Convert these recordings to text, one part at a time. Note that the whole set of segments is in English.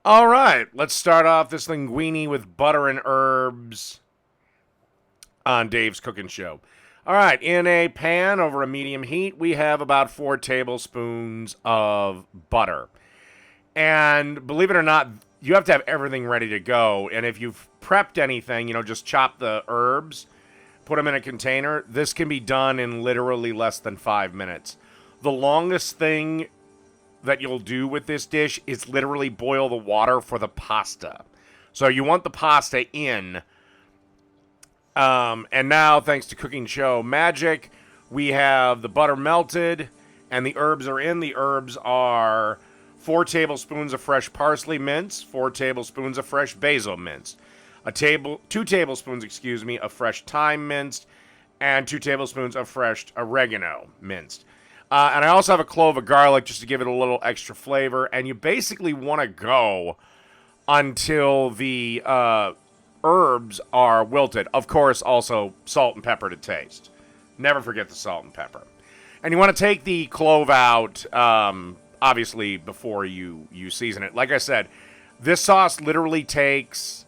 All right, let's start off this linguini with butter and herbs on Dave's Cooking Show. All right, in a pan over a medium heat, we have about 4 tablespoons of butter. And believe it or not, you have to have everything ready to go. And if you've prepped anything, just chop the herbs, put them in a container. This can be done in literally less than 5 minutes. The longest thing that you'll do with this dish is literally boil the water for the pasta. So you want the pasta in. And now, thanks to Cooking Show Magic, we have the butter melted and the herbs are in. The herbs are 4 tablespoons of fresh parsley minced, 4 tablespoons of fresh basil minced, 2 tablespoons, of fresh thyme minced, and 2 tablespoons of fresh oregano minced. And I also have a clove of garlic just to give it a little extra flavor. And you basically want to go until the herbs are wilted. Of course, also salt and pepper to taste. Never forget the salt and pepper. And you want to take the clove out, obviously, before you season it. Like I said, this sauce literally takes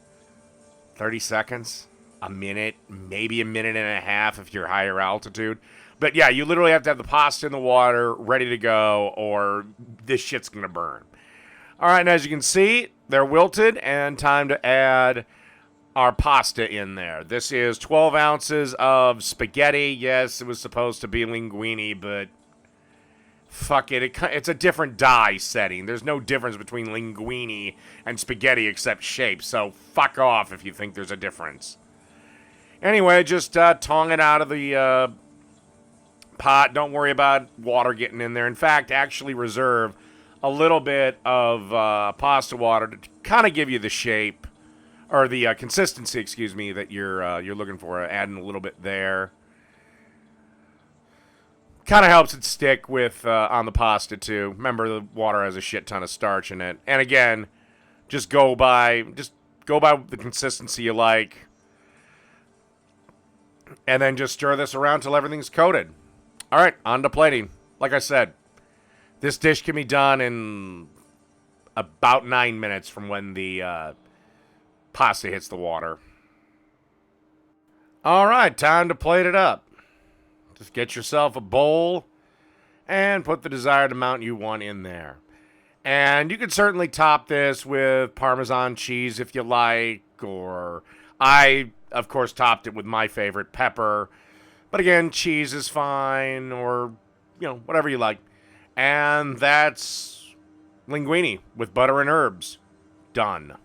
30 seconds, a minute, maybe a minute and a half if you're higher altitude. But yeah, you literally have to have the pasta in the water, ready to go, or this shit's going to burn. All right, and as you can see, they're wilted, and time to add our pasta in there. This is 12 ounces of spaghetti. Yes, it was supposed to be linguini, but fuck it. It's a different dye setting. There's no difference between linguini and spaghetti except shape, so fuck off if you think there's a difference. Anyway, just tong it out of the pot. Don't worry about water getting in there. In fact, actually reserve a little bit of pasta water to kind of give you the shape or the consistency, that you're looking for. Adding a little bit there kind of helps it stick with on the pasta too. Remember, the water has a shit ton of starch in it. And again, just go by the consistency you like, and then just stir this around till everything's coated. All right, on to plating. Like I said, this dish can be done in about 9 minutes from when the pasta hits the water. All right, time to plate it up. Just get yourself a bowl and put the desired amount you want in there. And you can certainly top this with Parmesan cheese if you like, or I, of course, topped it with my favorite, pepper. But again, cheese is fine, or, whatever you like. And that's linguini with butter and herbs. Done.